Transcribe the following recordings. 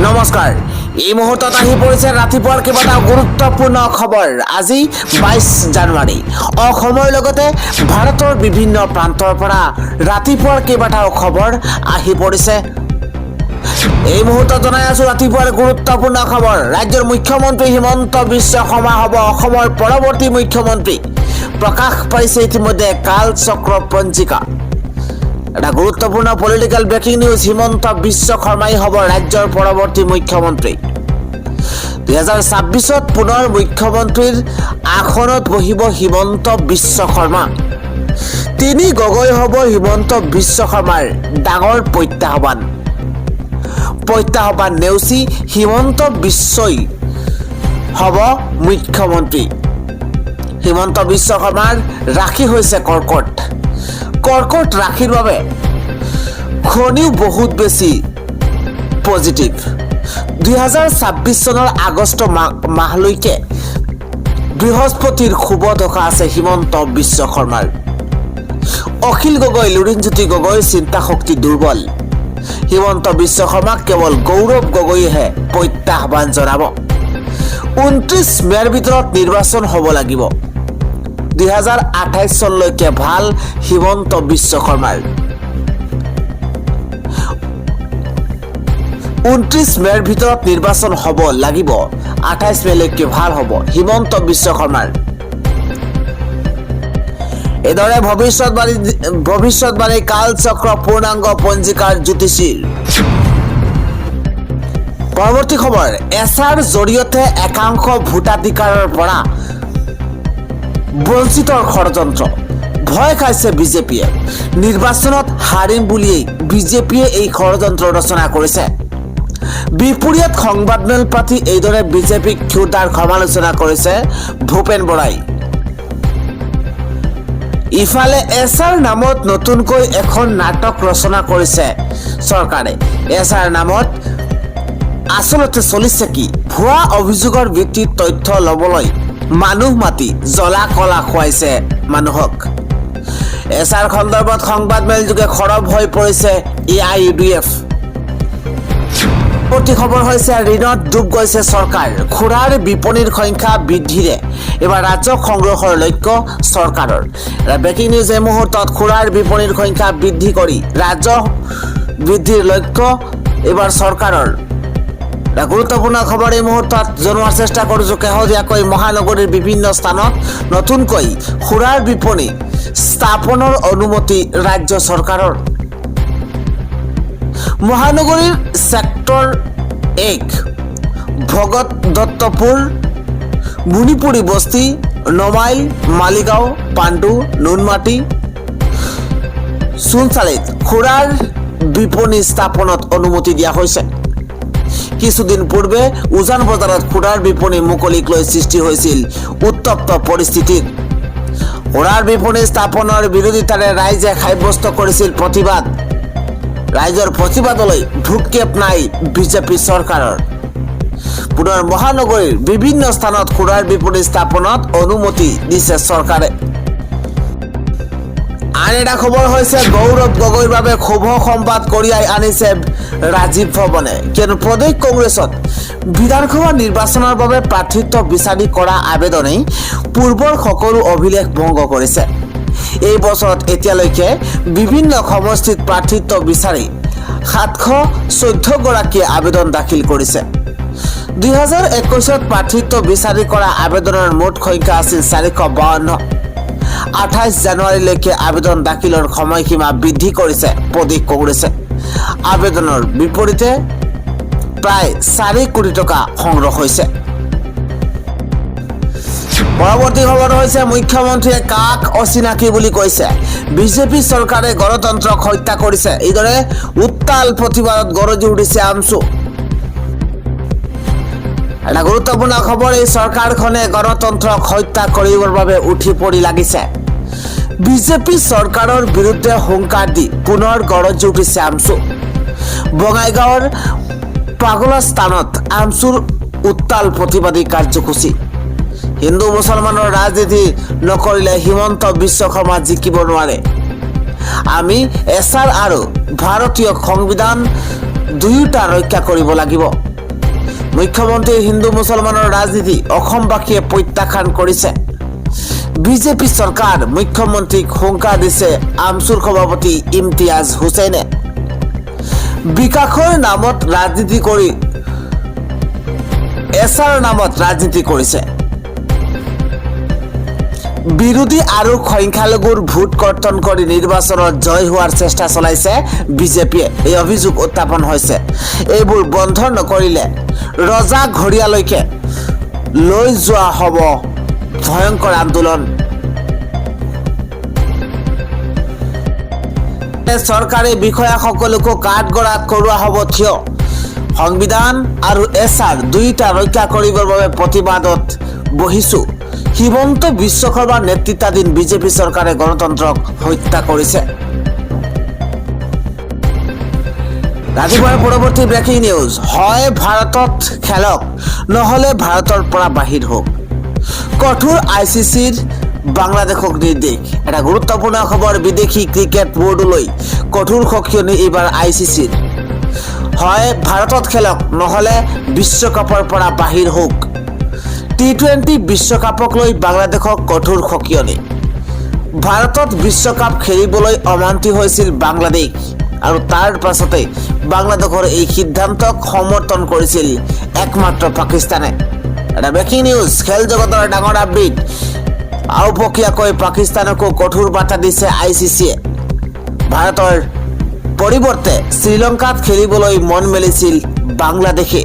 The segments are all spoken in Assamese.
নমস্কাৰ এই মুহূৰ্তত আহি পৰিছে ৰাতিপুৱাৰ কেইবাটাও গুৰুত্বপূৰ্ণ খবৰ। আজি 22 জানুৱাৰী অসমৰ লগতে ভাৰতৰ বিভিন্ন প্ৰান্তৰ পৰা ৰাতিপুৱাৰ কেইবাটাও খবৰ আহি পৰিছে। এই মুহূৰ্তত জনাই আছো ৰাতিপুৱাৰ গুৰুত্বপূৰ্ণ খবৰ। ৰাজ্যৰ মুখ্যমন্ত্ৰী হিমন্ত বিশ্ব শৰ্মা হ'ব অসমৰ পৰৱৰ্তী মুখ্যমন্ত্ৰী। প্ৰকাশ পাইছে ইতিমধ্যে কালচক্ৰ পঞ্জিকা। এটা গুৰুত্বপূৰ্ণ political breaking news. Himanta Biswa শৰ্মাই হ'ব ৰাজ্যৰ পৰৱৰ্তী মুখ্যমন্ত্ৰী। 2026 পুনৰ মুখ্যমন্ত্ৰীৰ আসনত বহিব হিমন্ত বিশ্ব শৰ্মা। তিনি গগৈ হ'ব হিমন্ত বিশ্ব শৰ্মাৰ ডাঙৰ প্ৰত্যাহ্বান নেওচি হিমন্ত বিশ্বই হ'ব মুখ্যমন্ত্ৰী। হিমন্ত বিশ্ব শৰ্মাৰ ৰাশি হৈছে কৰ্কট ৰাশিৰ বাবে খনিও বহুত বেছি পজিটিভ। 2026 চনৰ আগষ্ট মাহলৈকে বৃহস্পতিৰ শুভ দশা আছে হিমন্ত বিশ্ব শৰ্মাৰ। অখিল গগৈ, লুৰিণজ্যোতি গগৈ চিন্তা শক্তি দুৰ্বল। হিমন্ত বিশ্ব শৰ্মাক কেৱল গৌৰৱ গগৈয়েহে প্ৰত্যাহ্বান জনাব। 29 মেৰ ভিতৰত নিৰ্বাচন হ'ব লাগিব। 2028 চনলৈকে ভাল হিমন্ত বিশ্ব শৰ্মাৰ। 29 মেৰ ভিতৰত নিৰ্বাচন হ'ব লাগিব। 28 মেলৈকে ভাল হ'ব হিমন্ত বিশ্ব শৰ্মাৰ। এইদৰে ভৱিষ্যতবাণী কালচক্ৰ পূৰ্ণাংগ পঞ্জিকাৰ জ্যোতিষীৰ। পৰৱৰ্তী খবৰ। এছাৰ জৰিয়তে একাংশ ভোটাধিকাৰৰ পৰা বঞ্চিতৰ ষড়যন্ত্ৰ। ভয় খাইছে বিজেপিয়ে। নিৰ্বাচনত হাৰিম বুলিয়েই বিজেপিয়ে এই ষড়যন্ত্ৰ ৰচনা কৰিছে। বিপৰীত সংবাদমেল পাতি এইদৰে বিজেপিক ক্ষুদ্ৰ সমালোচনা কৰিছে ভূপেন বৰাই। ইফালে এছাৰ নামত নতুনকৈ এখন নাটক ৰচনা কৰিছে চৰকাৰে। এছাৰ নামত আচলতে চলিছে কি? ভুৱা অভিযোগৰ ভিত্তিত তথ্য ল'বলৈ মানুহ মাতি জ্বলা কলা খুৱাইছে মানুহক। এছাৰ সন্দৰ্ভত সংবাদমেল যোগে সৰব হৈ পৰিছে AIUDF। পৰৱৰ্তী খবৰ হৈছে ঋণত ডুব গৈছে চৰকাৰ। খুৰাৰ বিপণীৰ সংখ্যা বৃদ্ধিৰে এবাৰ ৰাজহ সংগ্ৰহৰ লক্ষ্য চৰকাৰৰ। ব্ৰেকিং নিউজ এই মুহূৰ্তত। খুৰাৰ বিপণীৰ সংখ্যা বৃদ্ধি কৰি ৰাজহ বৃদ্ধিৰ লক্ষ্য এবাৰ চৰকাৰৰ। গুৰুত্বপূৰ্ণ খবৰ এই মুহূৰ্তত জনোৱাৰ চেষ্টা কৰিছো। শেহতীয়াকৈ মহানগৰীৰ বিভিন্ন স্থানত নতুনকৈ খুৰাৰ বিপণী স্থাপনৰ অনুমতি ৰাজ্য চৰকাৰৰ। মহানগৰীৰ ছেক্টৰ 1 ভগত দত্তপুৰ, মুনিপুৰী বস্তি, নমাইল, মালিগাঁও, পাণ্ডু, নুনমাটি, চুনচালিত খুৰাৰ বিপণী স্থাপনত অনুমতি দিয়া হৈছে। কিছুদিন পূৰ্বে উজান বজাৰত খুৰাৰ বিপণী মুকলিক লৈ সৃষ্টি হৈছিল উত্তপ্ত পৰিস্থিতিৰ। খুৰাৰ বিপণী স্থাপনৰ বিৰোধিতাৰে ৰাইজে সাব্যস্ত কৰিছিল প্ৰতিবাদ। ৰাইজৰ প্ৰতিবাদলৈ ভ্ৰূক্ষেপ নাই বিজেপি চৰকাৰৰ। পুনৰ মহানগৰীৰ বিভিন্ন স্থানত খুৰাৰ বিপণী স্থাপনত অনুমতি দিছে চৰকাৰে। আন এটা খবৰ হৈছে গৌৰৱ গগৈৰ বাবে শুভ সংবাদ কঢ়িয়াই আনিছে ৰাজীৱ ভৱনে। কিয়নো প্ৰদেশ কংগ্ৰেছত বিধানসভা নিৰ্বাচনৰ বাবে প্ৰাৰ্থিত্ব বিচাৰি কৰা আবেদনেই পূৰ্বৰ সকলো অভিলেখ ভংগ কৰিছে। এই বছৰত এতিয়ালৈকে বিভিন্ন সমষ্টিত প্ৰাৰ্থিত্ব বিচাৰি 714 গৰাকীয়ে আবেদন দাখিল কৰিছে। 2021 প্ৰাৰ্থিত্ব বিচাৰি কৰা আবেদনৰ মুঠ সংখ্যা আছিল 452। 28 জানুৱাৰীলৈকে আবেদন দাখিলৰ সময়সীমা বৃদ্ধি কৰিছে প্ৰদেশ কংগ্ৰেছে। আবেদনৰ বিপৰীতে প্ৰায় 4 কোটি টকা সংগ্ৰহ হৈছে। পৰৱৰ্তী খবৰ হৈছে মুখ্যমন্ত্ৰীয়ে কাক অচিনাকি বুলি কৈছে। বিজেপি চৰকাৰে গণতন্ত্ৰক হত্যা কৰিছে। এইদৰে উত্তাল প্ৰতিবাদত গৰজি উঠিছে আমছু। এটা গুৰুত্বপূৰ্ণ খবৰ। এই চৰকাৰখনে গণতন্ত্ৰক হত্যা কৰিবৰ বাবে উঠি পৰি লাগিছে। বিজেপি চৰকাৰৰ বিৰুদ্ধে হুংকাৰ দি পুনৰ গৰজি উঠিছে আমছু। বঙাইগাঁৱৰ পাগলা স্থানত আমছুৰ উত্তাল প্ৰতিবাদী কাৰ্যসূচী। হিন্দু মুছলমানৰ ৰাজনীতি নকৰিলে হিমন্ত বিশ্ব শৰ্মা জিকিব নোৱাৰে। আমি এছাৰ আৰু ভাৰতীয় সংবিধান দুয়োটা ৰক্ষা কৰিব লাগিব। মুখ্যমন্ত্ৰী হিন্দু মুছলমানৰ ৰাজনীতি অসমবাসীয়ে প্ৰত্যাখ্যান কৰিছে। বিজেপি চৰকাৰ মুখ্যমন্ত্ৰীক হুংকাৰ দিছে আমছুৰ সভাপতি ইমতিয়াজ হুছেইনে। বিকাশৰ নামত ৰাজনীতি কৰি এছাৰ নামত ৰাজনীতি কৰিছে। বিৰোধী আৰু সংখ্যালঘুৰ ভোট কৰ্তন কৰি নিৰ্বাচনত জয় হোৱাৰ চেষ্টা চলাইছে বিজেপিয়ে। এই অভিযোগ উত্থাপন হৈছে। এইবোৰ বন্ধ নকৰিলে ৰজা ঘৰীয়ালৈকে লৈ যোৱা হ'ব ভয়ংকৰ আন্দোলন। চৰকাৰী বিষয়াসকলকো কাঠগড়াত কৰোৱা হ'ব থিয়। সংবিধান আৰু এছাৰ দুয়োটা ৰক্ষা কৰিবৰ বাবে প্ৰতিবাদত বহিছো। হিমন্ত বিশ্ব শৰ্মাৰ নেতৃত্বাধীন বিজেপি চৰকাৰে গণতন্ত্ৰক হত্যা কৰিছে। ৰাতিপুৱাৰ পৰৱৰ্তী ব্ৰেকিং নিউজ। হয় ভাৰতত খেলক, নহ'লে ভাৰতৰ পৰা বাহিৰ হওক। কঠোৰ ICCৰ বাংলাদেশক নিৰ্দেশ। এটা গুৰুত্বপূৰ্ণ খবৰ। বিদেশী ক্ৰিকেট বোৰ্ডলৈ কঠোৰ সকিয়নি এইবাৰ ICCৰ। হয় ভাৰতত খেলক, নহ'লে বিশ্বকাপৰ পৰা বাহিৰ হওক। T20 বিশ্বকাপক লৈ বাংলাদেশক কঠোৰ সকিয়নি। ভাৰতত বিশ্বকাপ খেলিবলৈ অমান্তি হৈছিল বাংলাদেশ আৰু তাৰ পাছতে বাংলাদেশৰ এই সিদ্ধান্তক সমৰ্থন কৰিছিল একমাত্ৰ পাকিস্তানে। এটা ব্ৰেকিং নিউজ। খেল জগতৰ ডাঙৰ আপডেট। আওপকীয়াকৈ পাকিস্তানকো কঠোৰ বাৰ্তা দিছে ICCয়ে। ভাৰতৰ পৰিৱৰ্তে শ্ৰীলংকাত খেলিবলৈ মন মেলিছিল বাংলাদেশে,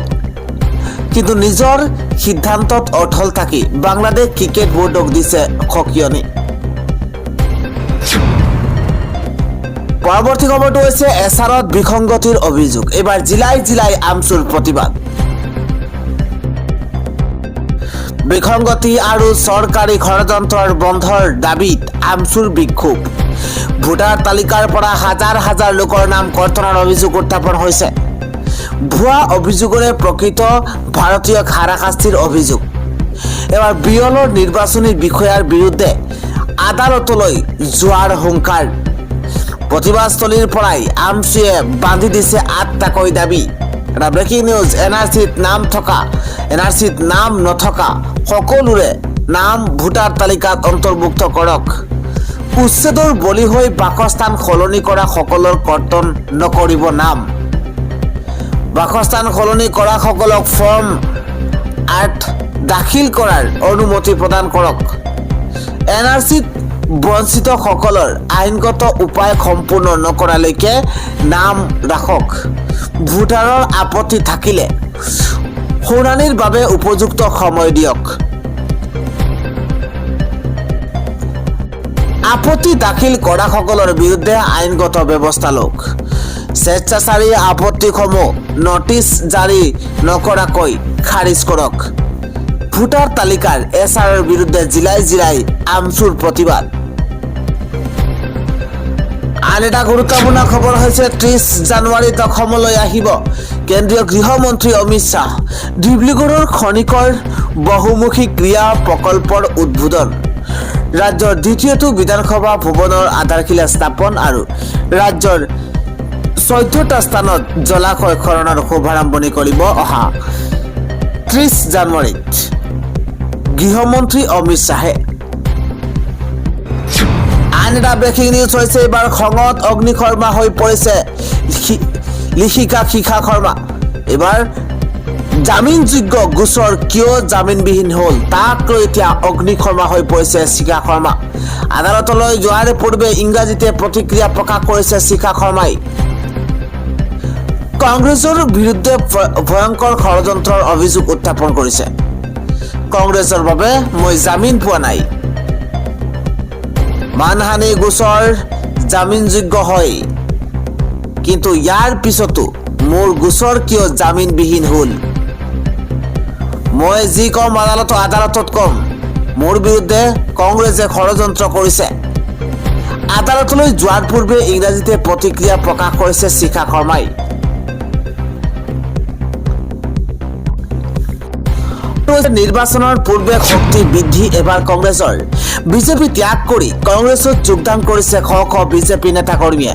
কিন্তু নিজৰ সিদ্ধান্তত অটল থাকি বাংলাদেশ ক্ৰিকেট বোৰ্ডক দিছে সকিয়নি। পৰৱৰ্তী খবৰটো হৈছে এছাৰত বিসংগতিৰ অভিযোগ। এইবাৰ জিলাই জিলাই আমছুৰ প্ৰতিবাদ। বিসংগতি আৰু চৰকাৰী ষড়যন্ত্ৰৰ বন্ধৰ দাবীত আমছুৰ বিক্ষোভ। ভোটাৰ তালিকাৰ পৰা হাজাৰ হাজাৰ লোকৰ নাম কৰ্তনৰ অভিযোগ উত্থাপন হৈছে। ভুৱা অভিযোগৰে প্ৰকৃত ভাৰতীয়ক হাৰাশাস্তিৰ অভিযোগ। এবাৰ বিয়লৰ নিৰ্বাচনী বিষয়াৰ বিৰুদ্ধে আদালতলৈ যোৱাৰ হুংকাৰ। প্ৰতিবাদস্থলীৰ পৰাই আমছুৱে বান্ধি দিছে 8টাকৈ দাবী। এটা ব্ৰেকিং নিউজ। NRCত নাম নথকা সকলোৰে নাম ভোটাৰ তালিকাত অন্তৰ্ভুক্ত কৰক। উচ্ছেদৰ বলি হৈ বাসস্থান সলনি কৰা সকলৰ কৰ্তন নকৰিব নাম। বাসস্থান সলনি কৰা সকলক ফৰ্ম 8 দাখিল কৰাৰ অনুমতি প্ৰদান কৰক। NRCত বঞ্চিত সকলৰ আইনগত উপায় সম্পূৰ্ণ নকৰালৈকে নাম ৰাখক। ভোটাৰৰ আপত্তি থাকিলে শুনানিৰ বাবে উপযুক্ত সময় দিয়ক। আপত্তি দাখিল কৰা সকলৰ বিৰুদ্ধে আইনগত ব্যৱস্থা লওক। স্বেচ্ছাচাৰী আপত্তিসমূহ নটিচ জাৰি নকৰাকৈ খাৰিজ কৰক। ভোটাৰ তালিকাৰ এছাৰৰ বিৰুদ্ধে জিলাই জিলাই আমছুৰ প্ৰতিবাদ। আন এটা গুৰুত্বপূৰ্ণ খবৰ হৈছে 30 জানুৱাৰীত অসমলৈ আহিব কেন্দ্ৰীয় গৃহমন্ত্ৰী অমিত শ্বাহ। ডিব্ৰুগড়ৰ খনিকৰ বহুমুখী ক্ৰিয়া প্ৰকল্পৰ উদ্বোধন। ৰাজ্যৰ দ্বিতীয়টো বিধানসভা ভৱনৰ আধাৰশিলা স্থাপন আৰু ৰাজ্যৰ 14টা স্থানত জলাশয় খননৰ শুভাৰম্ভণি কৰিব অহা 30 জানুৱাৰীত গৃহমন্ত্ৰী অমিত শ্বাহে। আন এটা ব্ৰেকিং নিউজ হৈছে এইবাৰ খঙত অগ্নিশৰ্মা হৈ পৰিছে লিখিকা শিখা শৰ্মা। এইবাৰ জামিনযোগ্য গোচৰ কিয় জামিনবিহীন হ'ল তাক লৈ এতিয়া অগ্নিশৰ্মা হৈ পৰিছে শিখা শৰ্মা। আদালতলৈ যোৱাৰ পূৰ্বে ইংৰাজীতে প্ৰতিক্ৰিয়া প্ৰকাশ কৰিছে শিখা শৰ্মাই। কংগ্ৰেছৰ বিৰুদ্ধে ভয়ংকৰ ষড়যন্ত্ৰৰ অভিযোগ উত্থাপন কৰিছে। কংগ্ৰেছৰ বাবে মই জামিন পোৱা নাই। মানহানি গোচৰ জামিনযোগ্য হয়, কিন্তু ইয়াৰ পিছতো মোৰ গোচৰ কিয় জামিনবিহীন হ'ল? মই যি কম আদালতত কম। মোৰ বিৰুদ্ধে কংগ্ৰেছে ষড়যন্ত্ৰ কৰিছে। আদালতলৈ যোৱাৰ পূৰ্বে ইংৰাজীতে প্ৰতিক্ৰিয়া প্ৰকাশ কৰিছে শিখা শৰ্মাই। নিৰ্বাচনৰ পূৰ্বে শক্তি বৃদ্ধি এবাৰ কংগ্ৰেছৰ। বিজেপি ত্যাগ কৰি কংগ্ৰেছত যোগদান কৰিছে শ শ বিজেপি নেতাকৰ্মীয়ে।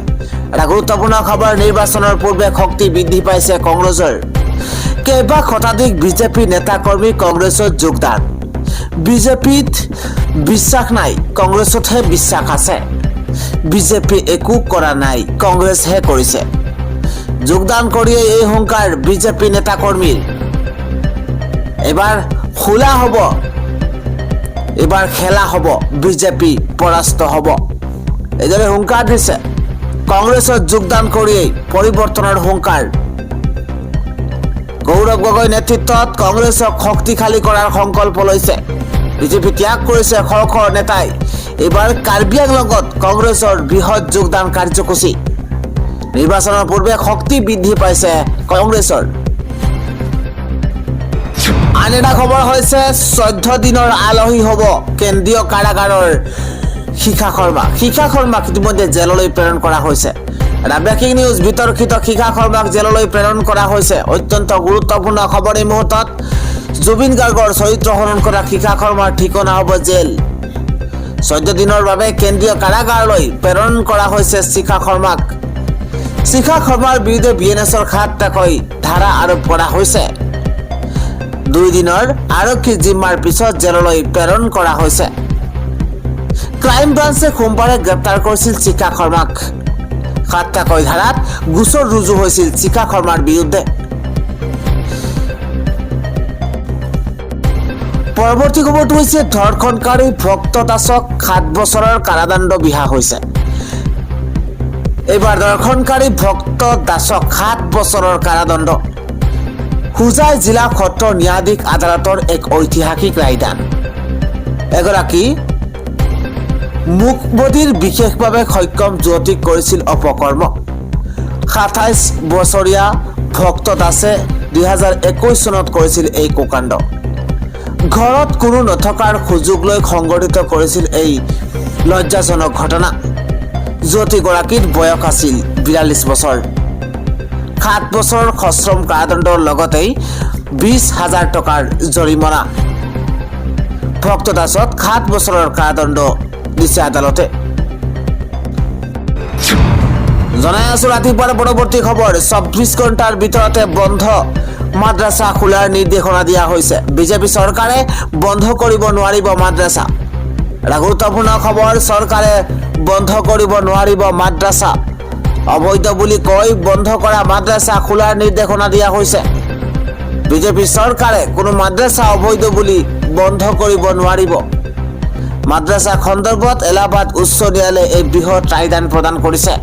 এটা গুৰুত্বপূৰ্ণ খবৰ। নিৰ্বাচনৰ পূৰ্বে শক্তি বৃদ্ধি পাইছে কংগ্ৰেছৰ। কেইবা শতাধিক বিজেপি নেতাকৰ্মী কংগ্ৰেছত যোগদান। বিজেপিত বিশ্বাস নাই, কংগ্ৰেছতহে বিশ্বাস আছে। বিজেপি একো কৰা নাই, কংগ্ৰেছহে কৰিছে। যোগদান কৰিয়ে এই হুংকাৰ বিজেপি নেতাকৰ্মীৰ। এবাৰ খোলা হ'ব, এবাৰ খেলা হ'ব, বিজেপি পৰাস্ত হ'ব, এইদৰে হুংকাৰ দিছে। কংগ্ৰেছত যোগদান কৰিয়েই পৰিৱৰ্তনৰ হুংকাৰ। গৌৰৱ গগৈ নেতৃত্বত কংগ্ৰেছক শক্তিশালী কৰাৰ সংকল্প লৈছে। বিজেপি ত্যাগ কৰিছে শ শ নেতাই। এইবাৰ কাৰ্বি আংলঙত কংগ্ৰেছৰ বৃহৎ যোগদান কাৰ্যসূচী। নিৰ্বাচনৰ পূৰ্বে শক্তি বৃদ্ধি পাইছে কংগ্ৰেছৰ। আন এটা খবৰ হৈছে 14 দিনৰ আলহী হ'ব কেন্দ্ৰীয় কাৰাগাৰৰ শিখা শৰ্মা। শিখা শৰ্মাক ইতিমধ্যে জেললৈ প্ৰেৰণ কৰা হৈছে। এটা ব্ৰেকিং নিউজ, বিতৰ্কিত শিখা শৰ্মাক জেললৈ প্ৰেৰণ কৰা হৈছে। অত্যন্ত গুৰুত্বপূৰ্ণ খবৰ এই মুহূৰ্তত। জুবিন গাৰ্গৰ চৰিত্ৰ হৰণ কৰা শিখা শৰ্মাৰ ঠিকনা হ'ব জেল। 14 দিনৰ বাবে কেন্দ্ৰীয় কাৰাগাৰলৈ প্ৰেৰণ কৰা হৈছে শিখা শৰ্মাক। শিখা শৰ্মাৰ বিৰুদ্ধে BNSৰ 7টাকৈ ধাৰা আৰোপ কৰা হৈছে। 2 দিনৰ আৰক্ষী জিম্মাৰ পিছত জেললৈ প্ৰেৰণ কৰা হৈছে। ক্ৰাইম ব্ৰাঞ্চে সোমবাৰে গ্ৰেপ্তাৰ কৰিছিল শিখা শৰ্মাক। 7টাকৈ ধাৰাত গোচৰ ৰুজু হৈছিল শিখা শৰ্মাৰ বিৰুদ্ধে। পৰৱৰ্তী খবৰটো হৈছে ধৰ্ষণকাৰী ভক্ত দাসক 7 বছৰৰ কাৰাদণ্ড বিহা হৈছে। এইবাৰ ধৰ্ষণকাৰী ভক্ত দাসক 7 বছৰৰ কাৰাদণ্ড। হোজাই জিলা সত্ৰ ন্যায়াধীশ আদালতৰ এক ঐতিহাসিক ৰায়দান। এগৰাকী মুখবধিৰ বিশেষভাৱে সক্ষম যুৱতীক কৰিছিল অপকৰ্ম। 27 বছৰীয়া ভক্ত দাসে 2021 চনত কৰিছিল এই কুকাণ্ড। ঘৰত কোনো নথকাৰ সুযোগ লৈ সংঘটিত কৰিছিল এই লজ্জাজনক ঘটনা। যুৱতীগৰাকীৰ বয়স আছিল 42 বছৰ। 7 বছৰৰ সশ্ৰম কাৰাদণ্ডৰ লগতেই 20,000 টকাৰ জৰিমনা। ভক্ত দাসক 7 বছৰৰ কাৰাদণ্ড দিছে আদালতে। জনাই আছো ৰাতিপুৱাৰ পৰৱৰ্তী খবৰ। 24 ঘণ্টাৰ ভিতৰতে বন্ধ মাদ্ৰাসা খোলাৰ নিৰ্দেশনা দিয়া হৈছে। বিজেপি চৰকাৰে বন্ধ কৰিব নোৱাৰিব মাদ্ৰাসা। এটা গুৰুত্বপূৰ্ণ খবৰ। চৰকাৰে বন্ধ কৰিব নোৱাৰিব মাদ্ৰাসা। অবৈধ বুলি কৈ বন্ধ কৰা মাদ্ৰাসা খোলাৰ নিৰ্দেশনা দিয়া হৈছে। বিজেপি চৰকাৰে কোনো মাদ্ৰাসা অবৈধ বুলি বন্ধ কৰিব নোৱাৰিব। মাদ্ৰাসা সন্দৰ্ভত এলাহাবাদ উচ্চ ন্যায়ালয়ে এই বৃহৎ ৰায়দান প্ৰদান কৰিছে।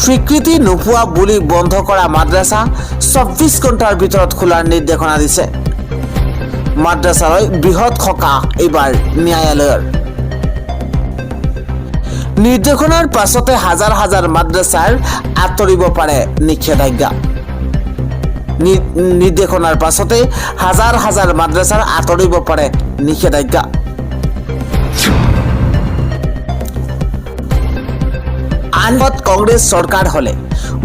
স্বীকৃতি নোপোৱা বুলি বন্ধ কৰা মাদ্ৰাসা 24 ঘণ্টাৰ ভিতৰত খোলাৰ নিৰ্দেশনা দিছে। মাদ্ৰাসালৈ বৃহৎ সকাহ এইবাৰ ন্যায়ালয়ৰ। নিৰ্দেশনাৰ পাছতে হাজাৰ হাজাৰ মাদ্ৰাসাৰ আঁতৰিব পাৰে নিষেধাজ্ঞা। নিৰ্দেশনাৰ পাছতে হাজাৰ হাজাৰ মাদ্ৰাসাৰ আঁতৰিব পাৰে নিষেধাজ্ঞা। আনহাতে কংগ্ৰেছ চৰকাৰ হলে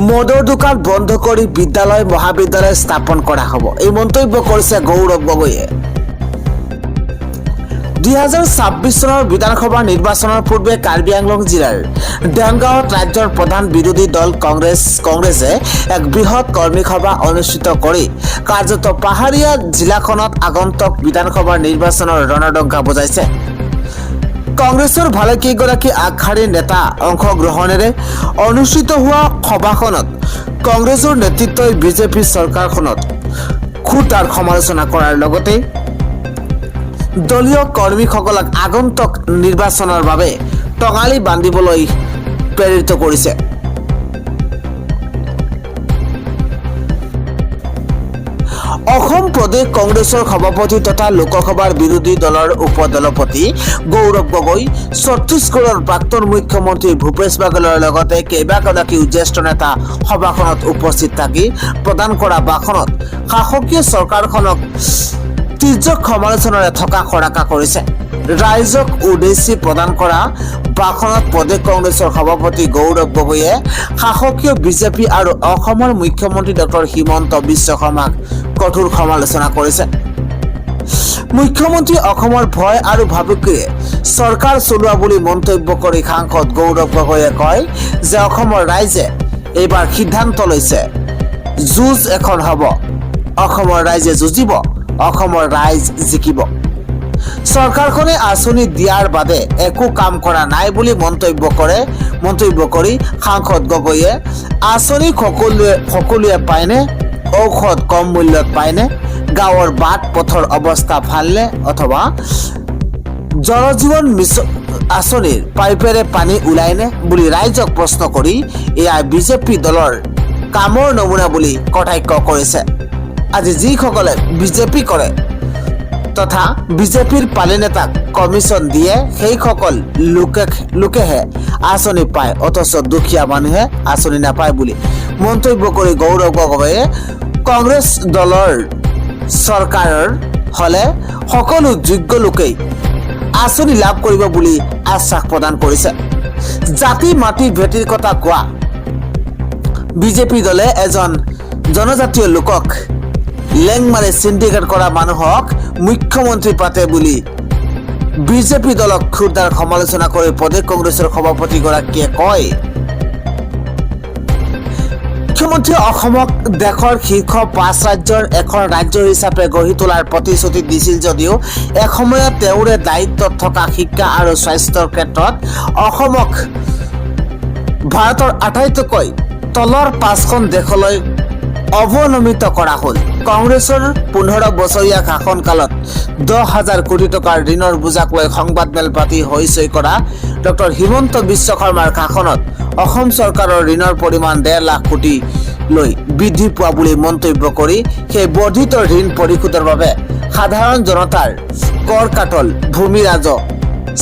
মদৰ দোকান বন্ধ কৰি বিদ্যালয় মহাবিদ্যালয় স্থাপন কৰা হ'ব, এই মন্তব্য কৰিছে গৌৰৱ গগৈয়ে। 2026 চনৰ বিধানসভা নিৰ্বাচনৰ পূৰ্বে কাৰ্বি আংলং জিলাৰ ডেংগাঁৱত ৰাজ্যৰ প্ৰধান বিৰোধী দল কংগ্ৰেছে এক বৃহৎ কৰ্মী সভা অনুষ্ঠিত কৰি কাৰ্যত পাহাৰীয়া জিলাখনত আগন্তুক বিধানসভাৰ নিৰ্বাচনৰ ৰণডংকা বজাইছে। কংগ্ৰেছৰ ভালেকেইগৰাকী আগশাৰীৰ নেতা অংশগ্ৰহণেৰে অনুষ্ঠিত হোৱা সভাখনত কংগ্ৰেছৰ নেতৃত্বই বিজেপি চৰকাৰখনত খুটাৰ সমালোচনা কৰাৰ লগতে দলীয় কৰ্মীসকলক আগন্তুক নিৰ্বাচনৰ বাবে টঙালি বান্ধিবলৈ প্ৰেৰিত কৰিছে। অসম প্ৰদেশ কংগ্ৰেছৰ সভাপতি তথা লোকসভাৰ বিৰোধী দলৰ উপদলপতি গৌৰৱ গগৈ, ছত্তীশগড়ৰ প্ৰাক্তন মুখ্যমন্ত্ৰী ভূপেশ বাঘেলৰ লগতে কেইবাগৰাকী জ্যেষ্ঠ নেতা সভাখনত উপস্থিত থাকি প্ৰদান কৰা ভাষণত শাসকীয় চৰকাৰখনক তীৰ্যক সমালোচনাৰে থকা খৰাকা কৰিছে। ৰাইজক উদ্দেশ্যি প্ৰদান কৰা ভাষণত প্ৰদেশ কংগ্ৰেছৰ সভাপতি গৌৰৱ গগৈয়ে শাসকীয় বিজেপি আৰু অসমৰ মুখ্যমন্ত্ৰী ডক্টৰ হিমন্ত বিশ্ব শৰ্মাক কঠোৰ সমালোচনা কৰিছে। মুখ্যমন্ত্ৰী অসমৰ ভয় আৰু ভাবুকিৰে চৰকাৰ চলোৱা বুলি মন্তব্য কৰি সাংসদ গৌৰৱ গগৈয়ে কয় যে অসমৰ ৰাইজে এইবাৰ সিদ্ধান্ত লৈছে যুঁজ এখন হ'ব, অসমৰ ৰাইজে যুঁজিব, অসমৰ ৰাইজ জিকিব। চৰকাৰখনে আঁচনি দিয়াৰ বাদে একো কাম কৰা নাই বুলি মন্তব্য কৰি সাংসদ গগৈয়ে আঁচনি সকলোৱে পায়নে, ঔষধ কম মূল্যত পায়নে, গাঁৱৰ বাট পথৰ অৱস্থা ভালনে, অথবা জল জীৱন মিছন আঁচনিৰ পাইপেৰে পানী ওলায়নে বুলি ৰাইজক প্ৰশ্ন কৰি এয়া বিজেপি দলৰ কামৰ নমুনা বুলি কটাক্ষ কৰিছে। আজি যিসকলে বিজেপি কৰে তথা বিজেপিৰ পালি নেতাক কমিশ্যন দিয়ে সেইসকল লোকেহে আঁচনি পায়, অথচ দুখীয়া মানুহে আঁচনি নাপায় বুলি মন্তব্য কৰি গৌৰৱ গগৈয়ে কংগ্ৰেছ দলৰ চৰকাৰৰ হলে সকলো যোগ্য লোকেই আঁচনি লাভ কৰিব বুলি আশ্বাস প্ৰদান কৰিছে। জাতি মাটি ভেটিৰ কথা কোৱা বিজেপি দলে এজন জনজাতীয় লোকক লেংমাৰি চিণ্ডিকেট কৰা মানুহক মুখ্যমন্ত্ৰী পাতে বুলি বিজেপি দলক ক্ষুদ্ৰ সমালোচনা কৰি প্ৰদেশ কংগ্ৰেছৰ সভাপতিগৰাকীয়ে কয়। মুখ্যমন্ত্ৰীয়ে অসমক দেশৰ শীৰ্ষ 5 ৰাজ্যৰ এখন ৰাজ্য হিচাপে গঢ়ি তোলাৰ প্ৰতিশ্ৰুতি দিছিল যদিও এসময়ত তেওঁৰে দায়িত্বত থকা শিক্ষা আৰু স্বাস্থ্যৰ ক্ষেত্ৰত অসমক ভাৰতৰ আটাইতকৈ তলৰ 5খন দেশলৈ অৱনমিত কৰা হ'ল। কংগ্ৰেছৰ 15 বছৰীয়া শাসনকালত 10,000 কোটি টকাৰ ঋণৰ বোজাক লৈ সংবাদমেল পাতি হৈচৈ কৰা ডক্টৰ হিমন্ত বিশ্ব শৰ্মাৰ শাসনত অসম চৰকাৰৰ ঋণৰ পৰিমাণ 1.5 লাখ কোটি লৈ বৃদ্ধি পোৱা বুলি মন্তব্য কৰি সেই বৰ্ধিত ঋণ পৰিশোধৰ বাবে সাধাৰণ জনতাৰ কৰ কাটল, ভূমি ৰাজহ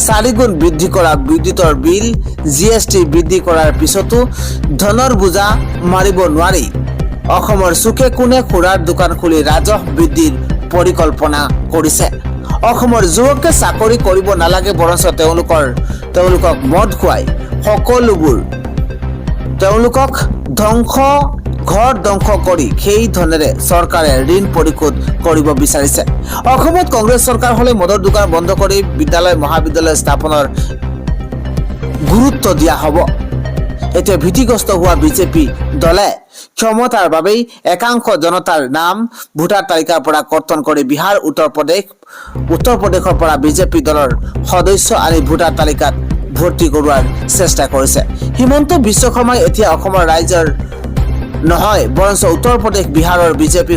4 গুণ বৃদ্ধি কৰা, বিদ্যুতৰ বিল GST বৃদ্ধি কৰাৰ পিছতো ধনৰ বোজা মাৰিব নোৱাৰি অসমৰ চুকে কোণে খুৰাৰ দোকান খুলি ৰাজহ বৃদ্ধিৰ পৰিকল্পনা কৰিছে। অসমৰ যুৱকে চাকৰি কৰিব নালাগে, বৰঞ্চ তেওঁলোকক মদ খুৱাই সকলোবোৰ তেওঁলোকক ঘৰ ধ্বংস কৰি সেই ধনেৰে চৰকাৰে ঋণ পৰিশোধ কৰিব বিচাৰিছে। অসমত কংগ্ৰেছ চৰকাৰ হলে মদৰ দোকান বন্ধ কৰি বিদ্যালয় মহাবিদ্যালয় স্থাপনৰ গুৰুত্ব দিয়া হ'ব। এতিয়া ভীতিগ্ৰস্ত হোৱা বিজেপি দলে ক্ষমতাৰ বাবেই একাংশ জনতাৰ নাম ভোটাৰ তালিকাৰ পৰা কৰ্তন কৰি বিহাৰ উত্তৰ প্ৰদেশৰ পৰা বিজেপি দলৰ সদস্য আনি ভোটাৰ তালিকাত ভৰ্তি কৰোৱাৰ চেষ্টা কৰিছে। হিমন্ত বিশ্ব শৰ্মাই এতিয়া অসমৰ ৰাইজৰ নহয়, বৰঞ্চ উত্তৰ প্ৰদেশ বিহাৰৰ বিজেপি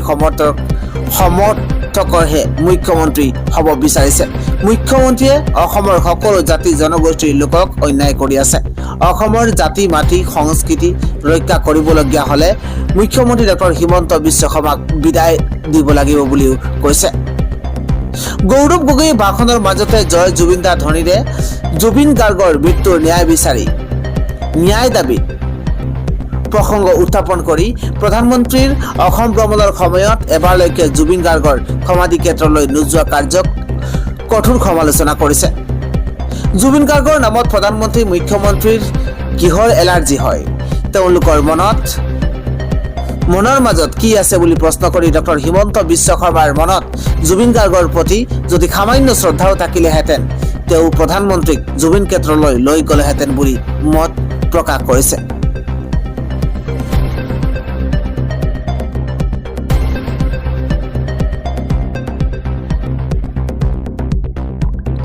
সমৰ্থকৰহে মুখ্যমন্ত্ৰী হ'ব বিচাৰিছে। মুখ্যমন্ত্ৰীয়ে অসমৰ সকলো জাতি জনগোষ্ঠীৰ লোকক অন্যায় কৰি আছে। অসমৰ জাতি মাটি সংস্কৃতি ৰক্ষা কৰিবলগীয়া হলে মুখ্যমন্ত্ৰী ডক্টৰ হিমন্ত বিশ্ব শৰ্মাক বিদায় দিব লাগিব বুলিও কৈছে। গৌৰৱ গগৈয়ে ভাষণৰ মাজতে জয় জুবিনদাৰ ধ্বনিৰে জুবিন গাৰ্গৰ মৃত্যুৰ ন্যায় বিচাৰি ন্যায় দাবীত প্ৰসংগ উত্থাপন কৰি প্ৰধানমন্ত্ৰীৰ অসম ভ্ৰমণৰ সময়ত এবাৰলৈকে জুবিন গাৰ্গৰ সমাধি ক্ষেত্ৰলৈ নোযোৱা কাৰ্যক কঠোৰ সমালোচনা কৰিছে। জুবিন গাৰ্গৰ নামত প্ৰধানমন্ত্ৰী মুখ্যমন্ত্ৰীৰ কিহৰ এলাৰ্জি হয়, তেওঁলোকৰ মনৰ মাজত কি আছে বুলি প্ৰশ্ন কৰি ডক্টৰ হিমন্ত বিশ্ব শৰ্মাৰ মনত জুবিন গাৰ্গৰ প্ৰতি যদি সামান্য শ্ৰদ্ধাও থাকিলেহেঁতেন তেওঁ প্ৰধানমন্ত্ৰীক জুবিন ক্ষেত্ৰলৈ লৈ গলেহেঁতেন বুলি মত প্ৰকাশ কৰিছে।